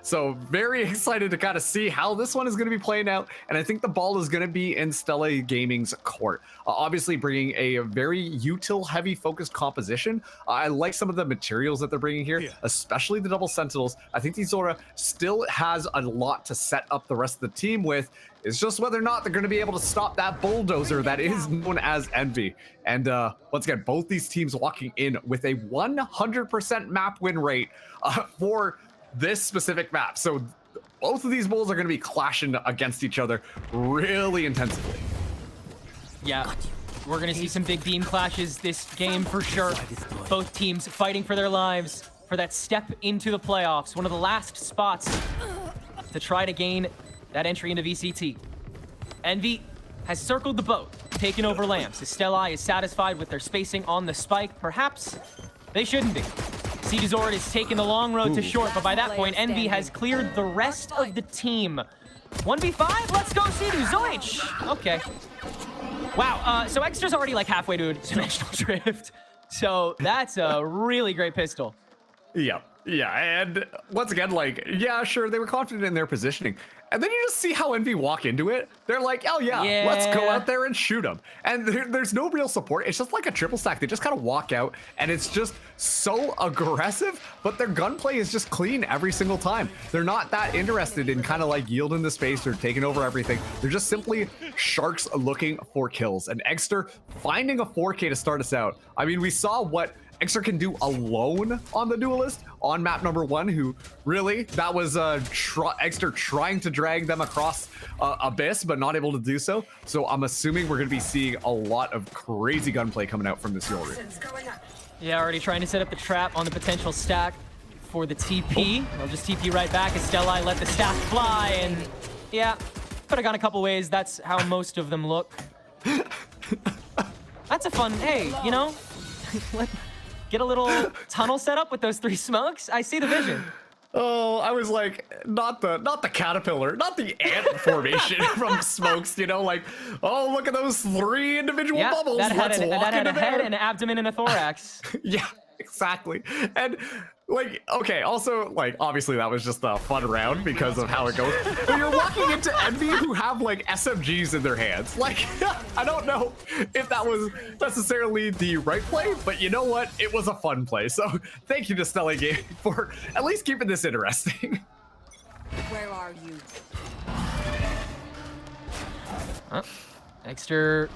So very excited to kind of see how this one is going to be playing out. And I think the ball is going to be in Stella Gaming's court. Obviously bringing a very util heavy focused composition. I like some of the materials that they're bringing here, especially the double sentinels. I think the Zora still has a lot to set up the rest of the team with. It's just whether or not they're going to be able to stop that bulldozer that is known as Envy. And once again, both these teams walking in with a 100% map win rate for this specific map. So both of these bulls are going to be clashing against each other really intensively. Yeah, we're going to see some big beam clashes this game for sure. Both teams fighting for their lives, for that step into the playoffs. One of the last spots to try to gain that entry into VCT. Envy has circled the boat, taken over lamps. Stella is satisfied with their spacing on the spike. Perhaps they shouldn't be. Zord is taking the long road to short, but by that point, Envy has cleared the rest of the team. 1v5, let's go Zoich. Okay. Wow, so Extra's already like halfway to Dimensional Drift. So that's a really great pistol. Yeah, and once again, like, yeah, sure, they were confident in their positioning. And then you just see how Envy walk into it. They're like, oh yeah, let's go out there and shoot them. And there's no real support. It's just like a triple stack. They just kind of walk out, and it's just so aggressive, but their gunplay is just clean every single time. They're not that interested in kind of like yielding the space or taking over everything. They're just simply sharks looking for kills. And Exter finding a 4K to start us out. I mean, we saw what Exter can do alone on the Duelist on map number 1, who really, that was Exter trying to drag them across Abyss, but not able to do so. So I'm assuming we're going to be seeing a lot of crazy gunplay coming out from this Yulri. Yeah, already trying to set up the trap on the potential stack for the TP. They'll just TP right back as Stella let the stack fly, and yeah, could have gone a couple ways. That's how most of them look. That's a fun, hey, you know, get a little tunnel set up with those 3 smokes. I see the vision. Oh, I was like, not the caterpillar, not the ant formation from smokes, you know, like, oh, look at those 3 individual bubbles. That had a there. head, an abdomen, and a thorax. Yeah, exactly. And like, okay, also, like, obviously that was just a fun round because of how it goes. But you're walking into Envy who have like SMGs in their hands. Like, I don't know if that was necessarily the right play, but you know what? It was a fun play. So thank you to Stella Gaming for at least keeping this interesting. Where are you? Extra.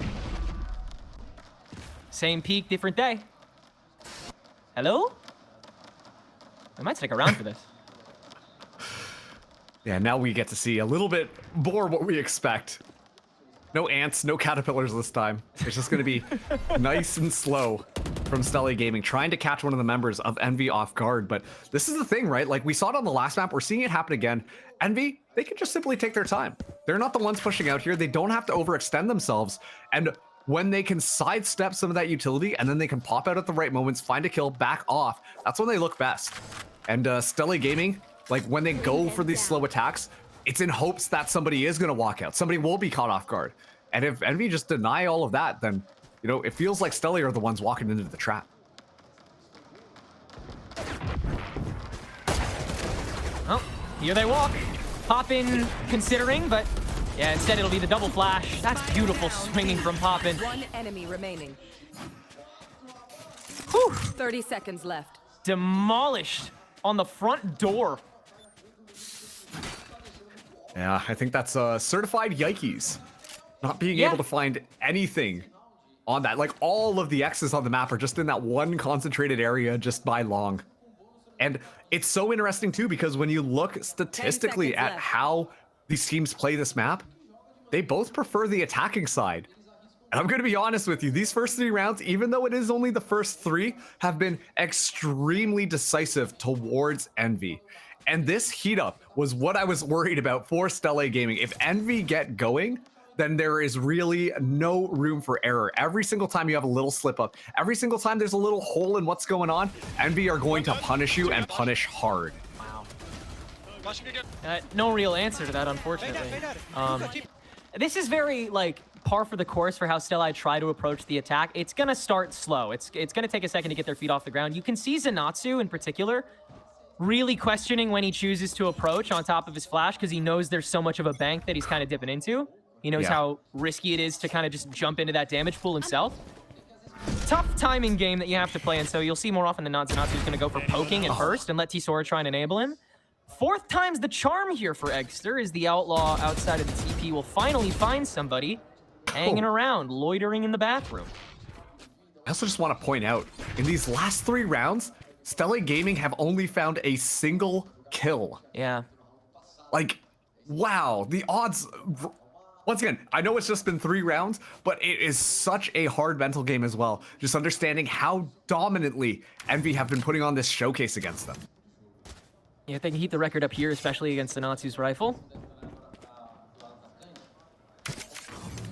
Same peak, different day. Hello? I might stick around for this. Yeah, now we get to see a little bit more what we expect. No ants, no caterpillars this time. It's just going to be nice and slow from Stella Gaming, trying to catch one of the members of Envy off guard. But this is the thing, right? Like we saw it on the last map. We're seeing it happen again. Envy, they can just simply take their time. They're not the ones pushing out here. They don't have to overextend themselves. And when they can sidestep some of that utility and then they can pop out at the right moments, find a kill, back off, that's when they look best. And Stella Gaming, like when they go for these slow attacks, it's in hopes that somebody is going to walk out. Somebody will be caught off guard. And if Envy just deny all of that, then, you know, it feels like Stella are the ones walking into the trap. Oh, here they walk. Poppin considering, but yeah, instead it'll be the double flash. That's beautiful swinging from Poppin. 1 enemy remaining. Whew. 30 seconds left. Demolished on the front door. Yeah, I think that's certified yikes. Not being able to find anything on that. Like all of the X's on the map are just in that one concentrated area just by long. And it's so interesting too, because when you look statistically at how these teams play this map, they both prefer the attacking side. And I'm going to be honest with you, these first 3 rounds, even though it is only the first 3, have been extremely decisive towards Envy. And this heat up was what I was worried about for Stella Gaming. If Envy get going, then there is really no room for error. Every single time you have a little slip up, every single time there's a little hole in what's going on, Envy are going to punish you and punish hard. Wow. No real answer to that, unfortunately. This is very, like, par for the course for how Stella try to approach the attack. It's going to start slow. It's going to take a second to get their feet off the ground. You can see Zenatsu in particular really questioning when he chooses to approach on top of his flash because he knows there's so much of a bank that he's kind of dipping into. He knows how risky it is to kind of just jump into that damage pool himself. Tough timing game that you have to play, and so you'll see more often than not Zanatsu's going to go for poking at first and let T-Sora try and enable him. Fourth time's the charm here for Eggster, as the Outlaw outside of the TP will finally find somebody hanging around, loitering in the bathroom. I also just want to point out, in these last 3 rounds, Stella Gaming have only found a single kill. Yeah. Like, wow, the odds... Once again, I know it's just been 3 rounds, but it is such a hard mental game as well. Just understanding how dominantly Envy have been putting on this showcase against them. Yeah, if they can keep the record up here, especially against the Natsu's rifle.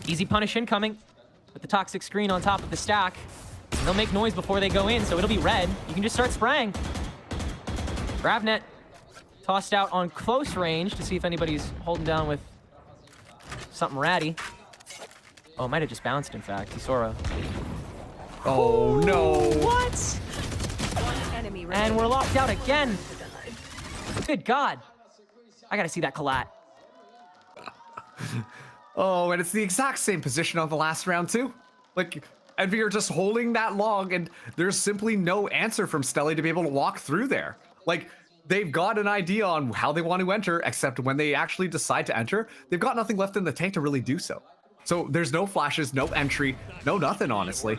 Easy punish incoming with the toxic screen on top of the stack. They'll make noise before they go in, so it'll be red. You can just start spraying. Gravnet tossed out on close range to see if anybody's holding down with something ratty. Oh, it might have just bounced, in fact. T-Sora. Oh, no. What? One enemy remaining. And we're locked out again. Good God. I gotta see that collat. Oh, and it's the exact same position on the last round, too. Like, Envy are just holding that long, and there's simply no answer from Stella to be able to walk through there. Like, they've got an idea on how they want to enter, except when they actually decide to enter, they've got nothing left in the tank to really do so. So there's no flashes, no entry, no nothing, honestly.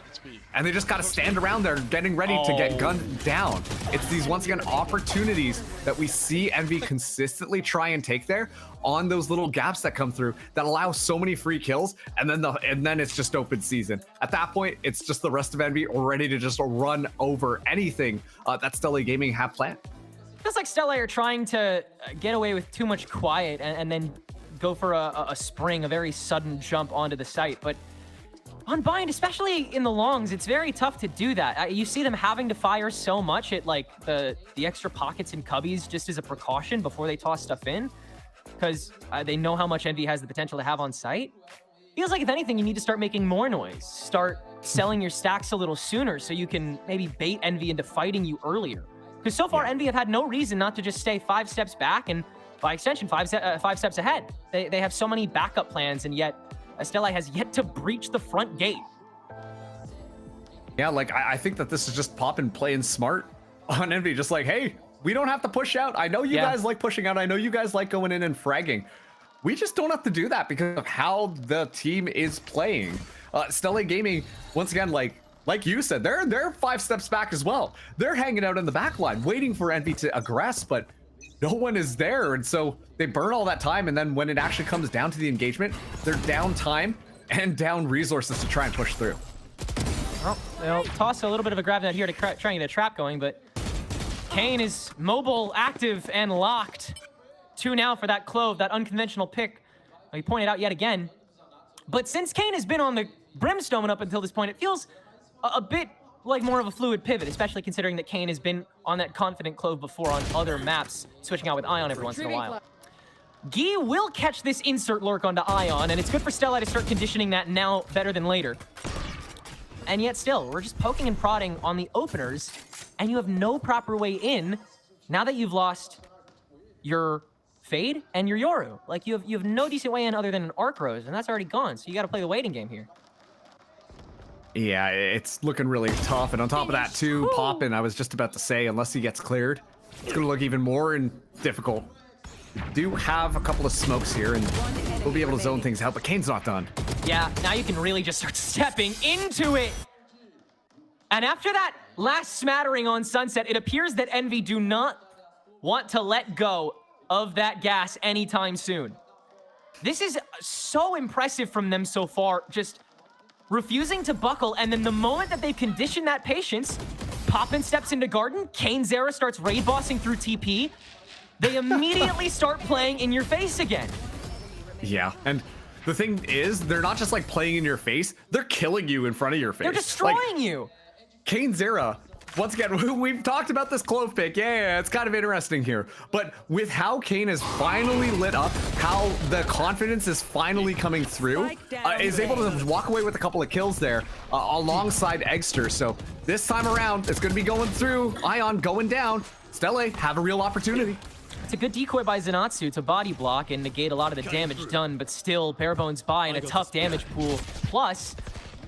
And they just got to stand around there getting ready to get gunned down. It's these, once again, opportunities that we see Envy consistently try and take there on those little gaps that come through that allow so many free kills, and then it's just open season. At that point, it's just the rest of Envy ready to just run over anything that Stella Gaming have planned. Feels like Stella are trying to get away with too much quiet and then go for a spring, a very sudden jump onto the site. But on bind, especially in the longs, it's very tough to do that. You see them having to fire so much at like the extra pockets and cubbies just as a precaution before they toss stuff in, because they know how much Envy has the potential to have on site. Feels like, if anything, you need to start making more noise. Start selling your stacks a little sooner so you can maybe bait Envy into fighting you earlier. Because so far, Envy have had no reason not to just stay 5 steps back and, by extension, 5 steps ahead. They have so many backup plans, and yet Stella has yet to breach the front gate. Yeah, like, I think that this is just popping, playing smart on Envy. Just like, hey, we don't have to push out. I know you guys like pushing out. I know you guys like going in and fragging. We just don't have to do that because of how the team is playing. Stella Gaming, once again, like you said, they're 5 steps back as well. They're hanging out in the back line, waiting for Envy to aggress, but no one is there. And so they burn all that time. And then when it actually comes down to the engagement, they're down time and down resources to try and push through. Well, they'll toss a little bit of a grab net here to try and get a trap going, but Kane is mobile, active, and locked. 2 now for that Clove, that unconventional pick. He pointed out yet again. But since Kane has been on the Brimstone up until this point, it feels a bit like more of a fluid pivot, especially considering that Kane has been on that confident Clove before on other maps, switching out with Ion every once in a while. Guy will catch this insert lurk onto Ion, and it's good for Stella to start conditioning that now better than later. And yet still, we're just poking and prodding on the openers, and you have no proper way in now that you've lost your Fade and your Yoru. Like, you have no decent way in other than an Arc Rose, and that's already gone, so you got to play the waiting game here. Yeah, it's looking really tough. And on top of that, too, Poppin', I was just about to say, unless he gets cleared, it's going to look even more difficult. We do have a couple of smokes here, and we'll be able to zone things out, but Kane's not done. Yeah, now you can really just start stepping into it. And after that last smattering on Sunset, it appears that Envy do not want to let go of that gas anytime soon. This is so impressive from them so far, just refusing to buckle, and then the moment that they've conditioned that patience, Poppin steps into Garden, Kane Zera starts raid bossing through TP, they immediately start playing in your face again. Yeah, and the thing is, they're not just like playing in your face, they're killing you in front of your face. They're destroying you. Kane Zera, once again, we've talked about this Clove pick. Yeah, it's kind of interesting here. But with how Kane is finally lit up, how the confidence is finally coming through, is able to walk away with a couple of kills there alongside Eggster. So this time around, it's going to be going through. Ion going down. Stella have a real opportunity. It's a good decoy by Zenatsu to body block and negate a lot of the damage done, but still, Barebones by in a tough damage pool. Plus,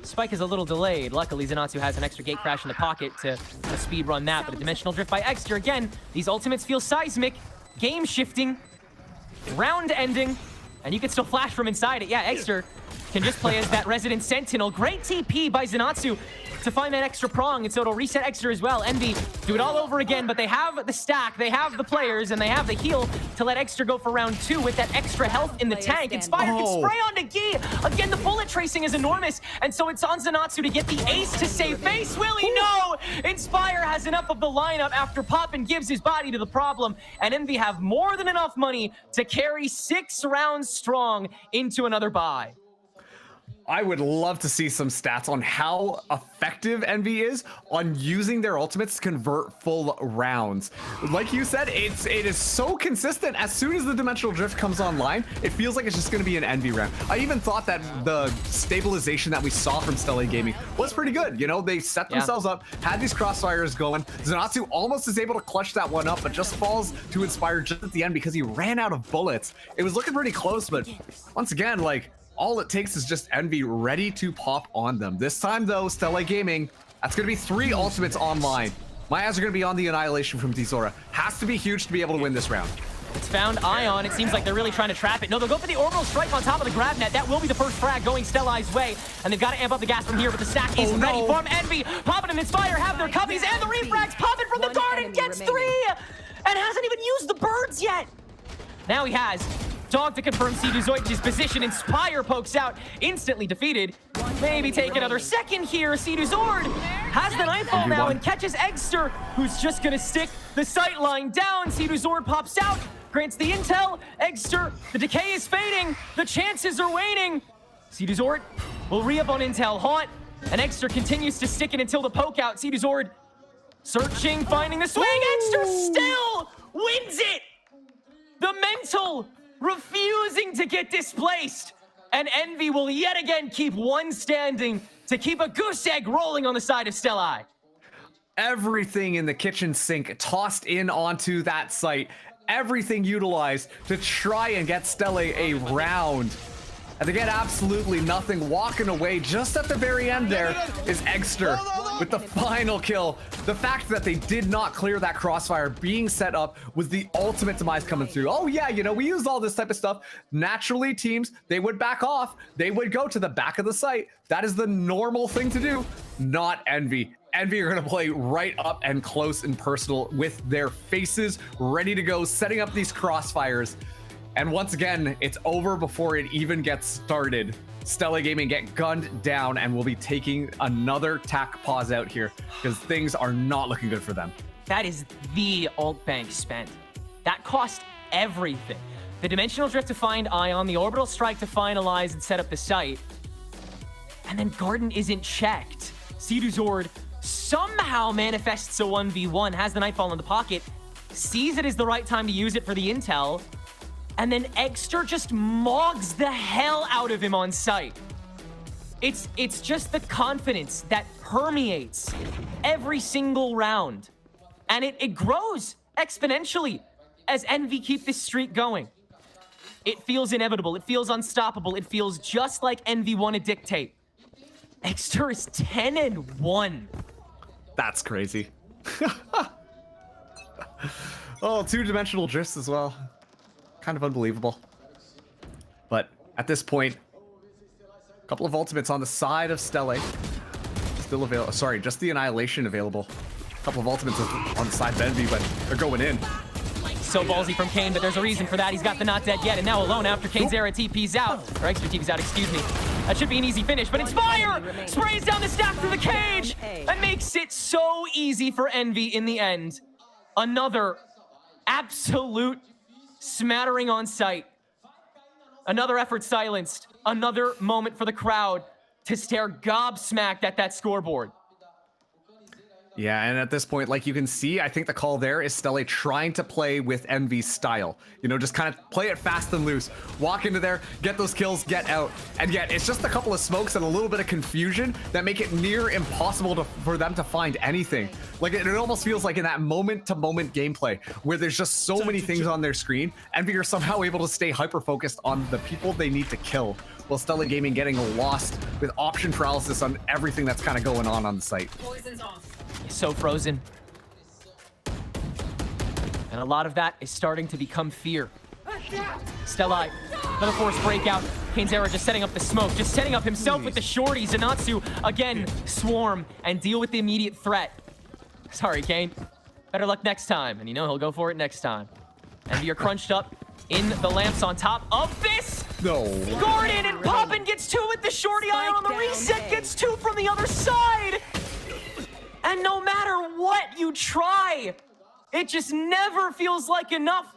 Spike is a little delayed. Luckily, Zenatsu has an extra gate crash in the pocket to speed run that, but a dimensional drift by Exter. Again, these ultimates feel seismic, game shifting, round ending, and you can still flash from inside it. Yeah, Exter can just play as that resident sentinel. Great TP by Zenatsu to find that extra prong, and so it'll reset Exter as well. Envy do it all over again, but they have the stack, they have the players, and they have the heal to let Exter go for round 2 with that extra health in the tank. Inspire can spray onto Gi. Again, the bullet tracing is enormous, and so it's on Zenatsu to get the ace to save face. Will he? No! Inspire has enough of the lineup after Poppin gives his body to the problem, and Envy have more than enough money to carry 6 rounds strong into another bye. I would love to see some stats on how effective Envy is on using their ultimates to convert full rounds. Like you said, it is so consistent. As soon as the Dimensional Drift comes online, it feels like it's just going to be an Envy round. I even thought that the stabilization that we saw from Stella Gaming was pretty good. You know, they set themselves up, had these crossfires going. Zenatsu almost is able to clutch that one up, but just falls to Inspire just at the end because he ran out of bullets. It was looking pretty close, but once again, like, all it takes is just Envy ready to pop on them. This time, though, Stella Gaming, that's going to be 3 ultimates online. My eyes are going to be on the Annihilation from Tizora. Has to be huge to be able to win this round. It's found Ion. It seems like they're really trying to trap it. No, they'll go for the orbital strike on top of the grab net. That will be the first frag going Stella's way. And they've got to amp up the gas from here, but the stack is ready for him. Envy, Poppin and Inspire have their cubbies, and the refrags. Poppin from the garden gets 3! And hasn't even used the birds yet. Now he has. Dog to confirm C2Zoid's position. Inspire pokes out, instantly defeated. Maybe take another second here. C2Zord has the nightfall now and catches Exter, who's just gonna stick the sight line down. C2Zord pops out, grants the intel. Exter, the decay is fading. The chances are waning. C2Zord will re-up on intel. Haunt, and Exter continues to stick it until the poke out. C2Zord searching, finding the swing. Exter still wins it. The mental refusing to get displaced, and Envy will yet again keep one standing to keep a goose egg rolling on the side of Stella. Everything in the kitchen sink tossed in onto that site, everything utilized to try and get Stella a round. And they get absolutely nothing. Walking away just at the very end there is Exter with the final kill. The fact that they did not clear that crossfire being set up was the ultimate demise coming through. Oh yeah, you know, we use all this type of stuff. Naturally, teams, they would back off. They would go to the back of the site. That is the normal thing to do. Not Envy. Envy are going to play right up and close and personal with their faces ready to go, setting up these crossfires. And once again, it's over before it even gets started. Stella Gaming get gunned down and will be taking another tack pause out here because things are not looking good for them. That is the ult bank spent. That cost everything. The Dimensional Drift to find Ion, the Orbital Strike to finalize and set up the site. And then Garden isn't checked. C2Zord somehow manifests a 1v1, has the Nightfall in the pocket, sees it as the right time to use it for the intel, and then Exter just mogs the hell out of him on sight. It's just the confidence that permeates every single round. And it grows exponentially as Envy keep this streak going. It feels inevitable. It feels unstoppable. It feels just like Envy want to dictate. Exter is 10-1. That's crazy. Oh, 2-dimensional drifts as well. Kind of unbelievable. But at this point, a couple of ultimates on the side of Stella. Still available. Sorry, just the Annihilation available. A couple of ultimates on the side of Envy, but they're going in. So ballsy from Kane, but there's a reason for that. He's got the not dead yet, and now alone after Kane's era TP's out. Or extra TP's out, excuse me. That should be an easy finish, but Inspire sprays down the stack through the cage and makes it so easy for Envy in the end. Another absolute smattering on sight. Another effort silenced. Another moment for the crowd to stare gobsmacked at that scoreboard. Yeah, and at this point, like you can see, I think the call there is Stella trying to play with Envy's style. You know, just kind of play it fast and loose. Walk into there, get those kills, get out. And yet, it's just a couple of smokes and a little bit of confusion that make it near impossible for them to find anything. Like, it almost feels like in that moment-to-moment gameplay, where there's just so many things on their screen, Envy are somehow able to stay hyper-focused on the people they need to kill, while Stella Gaming getting lost with option paralysis on everything that's kind of going on the site. Poison's off. So frozen. And a lot of that is starting to become fear. Stella, another forced breakout. Cainzera just setting up the smoke, just setting up himself with the shorty. Zanatsu, again, swarm and deal with the immediate threat. Sorry, Kane. Better luck next time. And you know he'll go for it next time. And you're crunched up in the lamps on top of this. No. Gordon and Poppin gets 2 with the shorty iron on the reset, gets 2 from the other side. And no matter what you try, it just never feels like enough.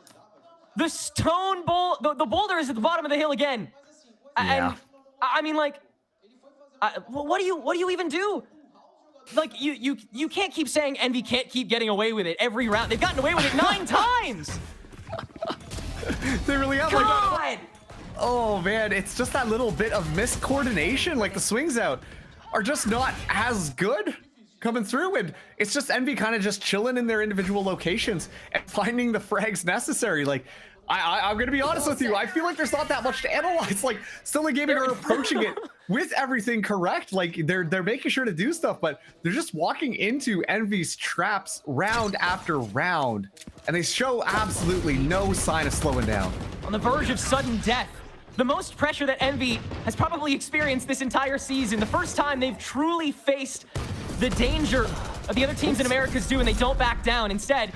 The stone the boulder is at the bottom of the hill again. Yeah. And I mean, like, what do you even do? Like, you can't keep saying Envy can't keep getting away with it every round. They've gotten away with it 9 times. They really have. God. Like, oh man, it's just that little bit of miscoordination. Like the swings out are just not as good coming through, and it's just Envy kind of just chilling in their individual locations and finding the frags necessary. Like, I'm gonna be honest with you, I feel like there's not that much to analyze. Like, Stella Gaming are approaching it with everything correct. Like, they're making sure to do stuff, but they're just walking into Envy's traps round after round, and they show absolutely no sign of slowing down. On the verge of sudden death. The most pressure that Envy has probably experienced this entire season. The first time they've truly faced the danger of the other teams in Americas do, and they don't back down. Instead,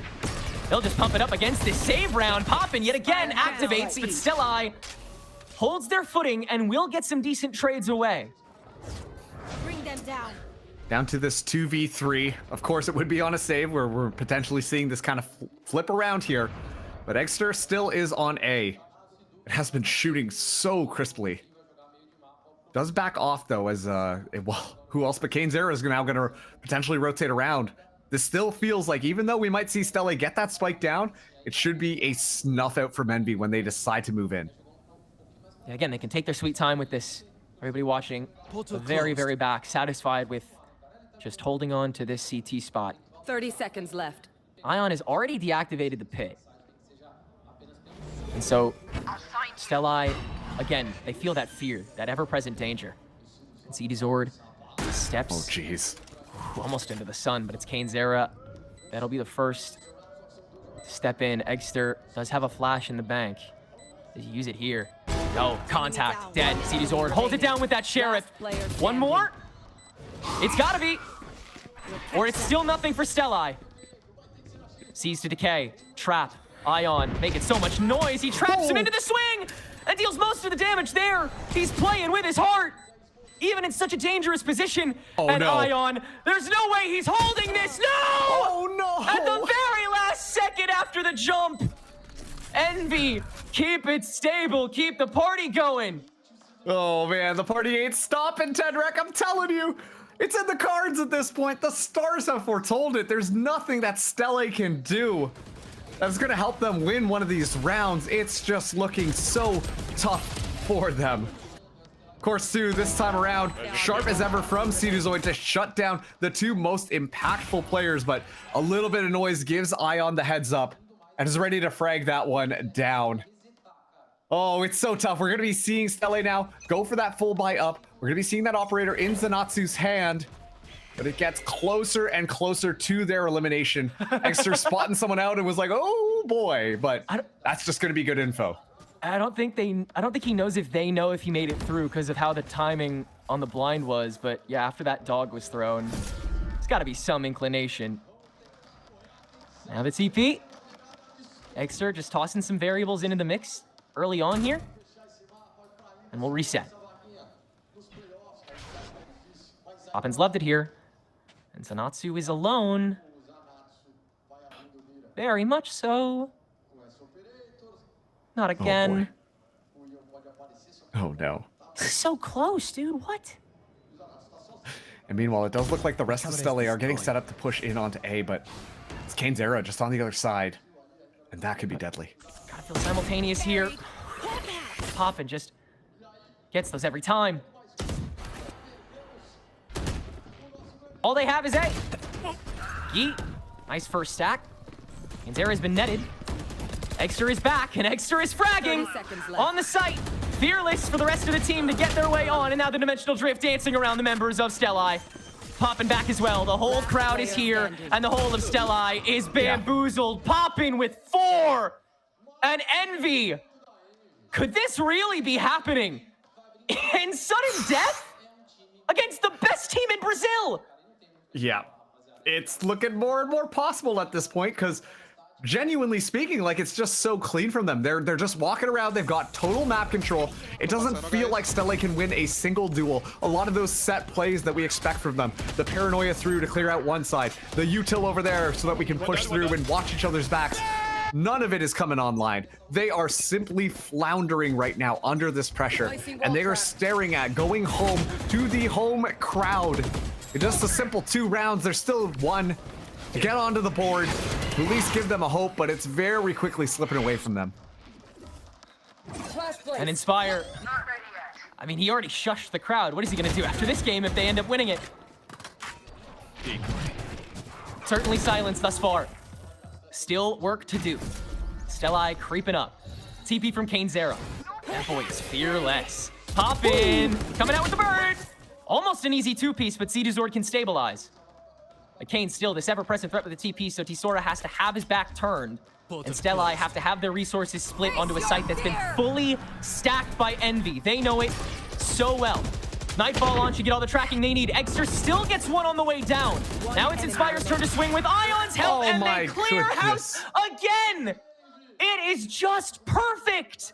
they'll just pump it up against this save round. Poppin yet again activates, but Stella holds their footing and will get some decent trades away. Bring them down. Down to this 2v3. Of course, it would be on a save where we're potentially seeing this kind of flip around here, but Egster still is on A. It has been shooting so crisply. Does back off though, as well, who else but Cainzera is now gonna potentially rotate around. This still feels like, even though we might see Stella get that spike down, it should be a snuff out from Envy when they decide to move in. Yeah, again, they can take their sweet time with this. Everybody watching, very, very back, satisfied with just holding on to this CT spot. 30 seconds left. Ion has already deactivated the pit. And so, Stella, again, they feel that fear, that ever-present danger. And Zord steps. Oh, jeez. Almost into the sun, but it's Cainzera. That'll be the first to step in. Egster does have a flash in the bank. Does he use it here? No, contact, dead. Zord holds it down with that Sheriff. One more? It's gotta be. Or it's still nothing for Stella. Sees to decay, trap, Ion, making so much noise. He traps him into the swing and deals most of the damage there. He's playing with his heart, even in such a dangerous position. Oh, and no. Ion, there's no way he's holding this. No! Oh, no! At the very last second after the jump. Envy, keep it stable, keep the party going. Oh man, the party ain't stopping, Tedrick, I'm telling you. It's in the cards at this point. The stars have foretold it. There's nothing that Stella can do that's gonna help them win one of these rounds. It's just looking so tough for them. Of course, too, this time around, sharp as ever from Ceduzoid to shut down the 2 most impactful players, but a little bit of noise gives Ion the heads up and is ready to frag that one down. Oh, it's so tough. We're gonna be seeing Stella now go for that full buy up. We're gonna be seeing that operator in Zanatsu's hand, but it gets closer and closer to their elimination. Egster spotting someone out and was like, oh boy, but that's just gonna be good info. I don't think he knows if they know if he made it through because of how the timing on the blind was, but yeah, after that dog was thrown, there's gotta be some inclination. Now the TP. Egster just tossing some variables into the mix early on here, and we'll reset. Poppins loved it here, and Zanatsu is alone. Very much so. Not again. Oh no. So close, dude. What? And meanwhile, it does look like the rest of Stella are getting set up to push in onto A, but it's Kane's Era just on the other side. And that could be deadly. Gotta feel simultaneous here. Poppin just gets those every time. All they have is A. Yeet. Nice first stack. Kane's Era has been netted. Exter is back, and Exter is fragging on the site. Fearless for the rest of the team to get their way on, and now the Dimensional Drift dancing around the members of Stella. Poppin back as well. The whole crowd is here, and the whole of Stella is bamboozled. Poppin with 4, and Envy. Could this really be happening? In sudden death? Against the best team in Brazil? Yeah, it's looking more and more possible at this point, because genuinely speaking, like, it's just so clean from them. They're just walking around. They've got total map control. It doesn't feel like Stella can win a single duel. A lot of those set plays that we expect from them, the paranoia through to clear out one side, the util over there so that we can push through and watch each other's backs, none of it is coming online. They are simply floundering right now under this pressure, and they are staring at going home to the home crowd. In just a simple 2 rounds, there's still 1 to get onto the board, to at least give them a hope, but it's very quickly slipping away from them. And Inspire, I mean, he already shushed the crowd. What is he gonna do after this game if they end up winning it? Certainly silence thus far. Still work to do. Stella creeping up. TP from Kane's Era. That boy's fearless. Poppin, coming out with the bird. Almost an easy 2-piece, but Zord can stabilize. But Kane still this ever-present threat with the TP, so Tisora has to have his back turned. And Stella have to have their resources split onto a site that's been fully stacked by Envy. They know it so well. Nightfall on should get all the tracking they need. Exter still gets 1 on the way down. Now it's Inspire's turn to swing with Ion's help, and they clear house again! It is just perfect!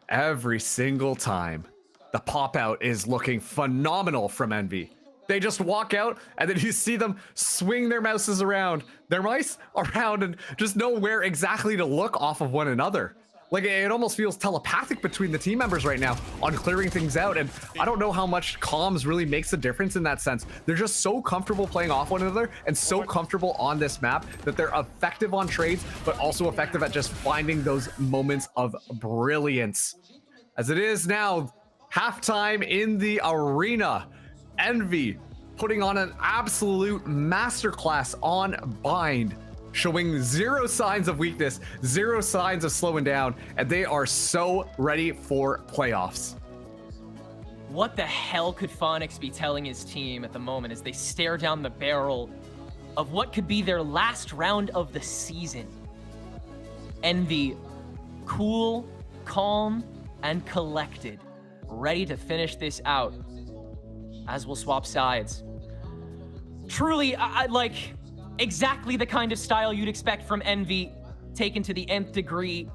Every single time, the pop-out is looking phenomenal from Envy. They just walk out, and then you see them swing their mouses around, their mice around, and just know where exactly to look off of one another. Like, it almost feels telepathic between the team members right now on clearing things out, and I don't know how much comms really makes a difference in that sense. They're just so comfortable playing off one another and so comfortable on this map that they're effective on trades, but also effective at just finding those moments of brilliance. As it is now, halftime in the arena. Envy putting on an absolute masterclass on Bind, showing 0 signs of weakness, 0 signs of slowing down, and they are so ready for playoffs. What the hell could Phonix be telling his team at the moment as they stare down the barrel of what could be their last round of the season? Envy, cool, calm, and collected, ready to finish this out. As we'll swap sides. Truly, I like exactly the kind of style you'd expect from Envy, taken to the nth degree.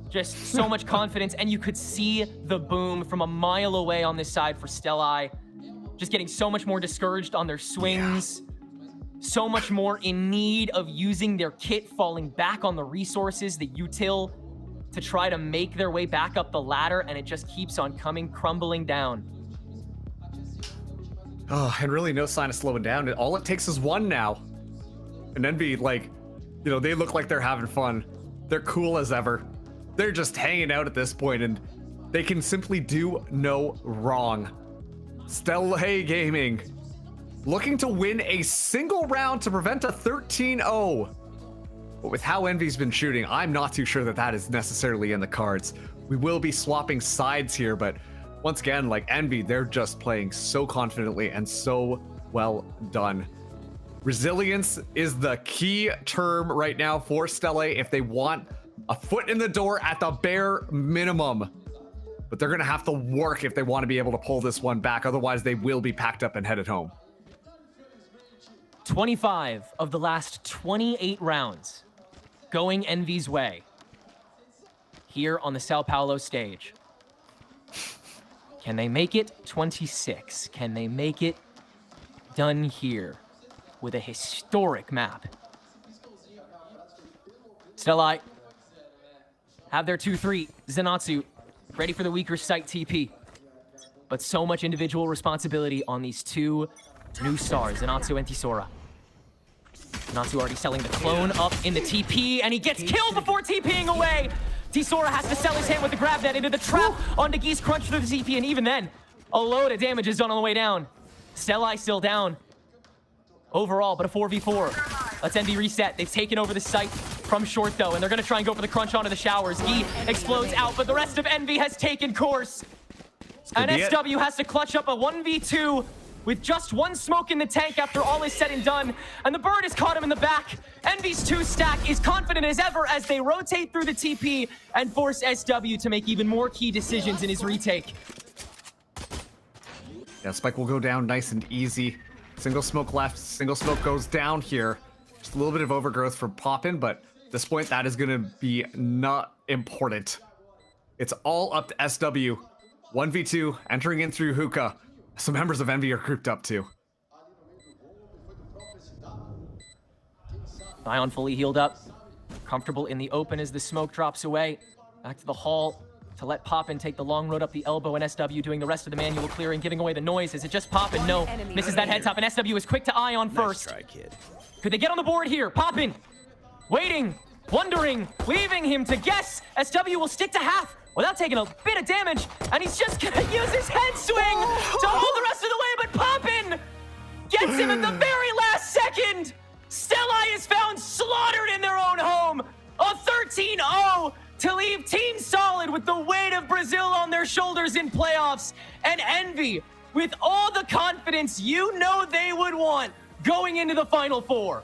Just so much confidence, and you could see the boom from a mile away on this side for Stella. Just getting so much more discouraged on their swings. So much more in need of using their kit, falling back on the resources, the util, to try to make their way back up the ladder, and it just keeps on coming, crumbling down. Oh, and really no sign of slowing down. All it takes is 1 now. And Envy, like, you know, they look like they're having fun. They're cool as ever. They're just hanging out at this point, and they can simply do no wrong. Stella Gaming looking to win a single round to prevent a 13-0. But with how Envy's been shooting, I'm not too sure that that is necessarily in the cards. We will be swapping sides here, but once again, like Envy, they're just playing so confidently and so well done. Resilience is the key term right now for Stella if they want a foot in the door at the bare minimum. But they're going to have to work if they want to be able to pull this one back. Otherwise, they will be packed up and headed home. 25 of the last 28 rounds going Envy's way here on the Sao Paulo stage. Can they make it 26? Can they make it done here with a historic map? Stella have their 2-3. Zenatsu ready for the weaker site TP. but so much individual responsibility on these two new stars, Zenatsu and Tisora. Zenatsu already selling the clone up in the TP, and he gets killed before TPing away. Tisora has to sell his hand with the grab net into the trap onto Geese crunch through the TP, and even then, a load of damage is done on the way down. Stella still down overall, but a 4v4. Let's Envy reset. They've taken over the site from short, though, and they're going to try and go for the crunch onto the showers. Gi explodes out, but the rest of Envy has taken course. And SW has to clutch up a 1v2 with just one smoke in the tank after all is said and done. And the bird has caught him in the back. Envy's 2-stack is confident as ever as they rotate through the TP and force SW to make even more key decisions in his retake. Yeah, Spike will go down nice and easy. Single smoke left, single smoke goes down here. Just a little bit of overgrowth from Poppin, but at this point, that is going to be not important. It's all up to SW. 1v2, entering in through Hookah. Some members of Envy are grouped up too. Ion fully healed up. Comfortable in the open as the smoke drops away. Back to the hall to let Poppin take the long road up the elbow, and SW doing the rest of the manual clearing, giving away the noise. Is it just Poppin? No. Misses that head top, and SW is quick to Ion first. Nice try, kid. Could they get on the board here? Poppin, waiting, wondering, leaving him to guess. SW will stick to half without taking a bit of damage, and he's just gonna use his head swing to hold the rest of the way, but Poppin gets him at the very last second. Stella is found slaughtered in their own home. A 13-0 to leave Team Solid with the weight of Brazil on their shoulders in playoffs, and Envy with all the confidence you know they would want going into the Final Four.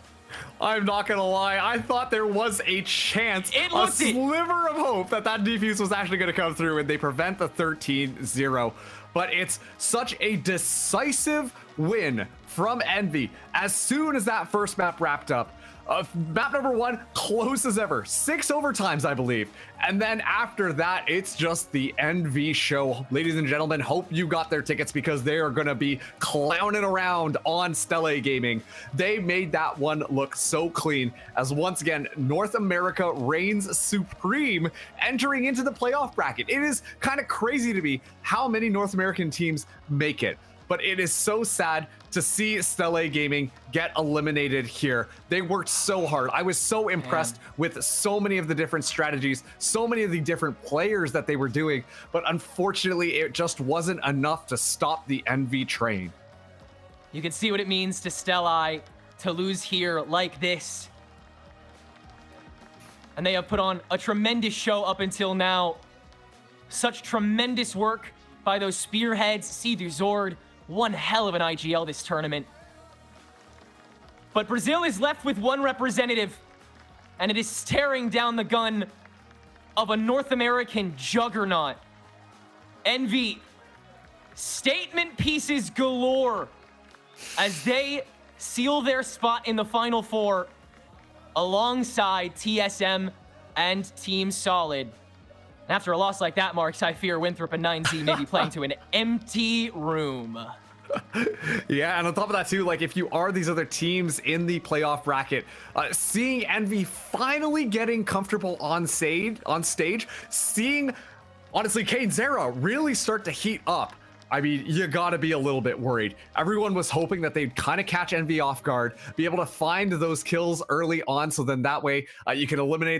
I'm not gonna lie, I thought there was a chance, a sliver of hope that defuse was actually gonna come through and they prevent the 13-0. But it's such a decisive win from Envy. As soon as that first map wrapped up, map number 1, close as ever, 6 overtimes, I believe. And then after that, it's just the Envy show. Ladies and gentlemen, hope you got their tickets because they are gonna be clowning around on Stella Gaming. They made that one look so clean as once again, North America reigns supreme entering into the playoff bracket. It is kind of crazy to me how many North American teams make it. But it is so sad to see Stella Gaming get eliminated here. They worked so hard. I was so impressed with so many of the different strategies, so many of the different players that they were doing, but unfortunately, it just wasn't enough to stop the Envy train. You can see what it means to Stella to lose here like this. And they have put on a tremendous show up until now. Such tremendous work by those spearheads, Seethu Zord. One hell of an IGL this tournament. But Brazil is left with one representative, and it is staring down the gun of a North American juggernaut. Envy, statement pieces galore as they seal their spot in the Final Four alongside TSM and Team Solid. And after a loss like that, Marks, I fear Winthrop and 9Z may be playing to an empty room. Yeah, and on top of that too, like if you are these other teams in the playoff bracket, seeing Envy finally getting comfortable on stage, seeing honestly Kane Zera really start to heat up. I mean, you gotta be a little bit worried. Everyone was hoping that they'd kind of catch Envy off guard, be able to find those kills early on, so then that way you can eliminate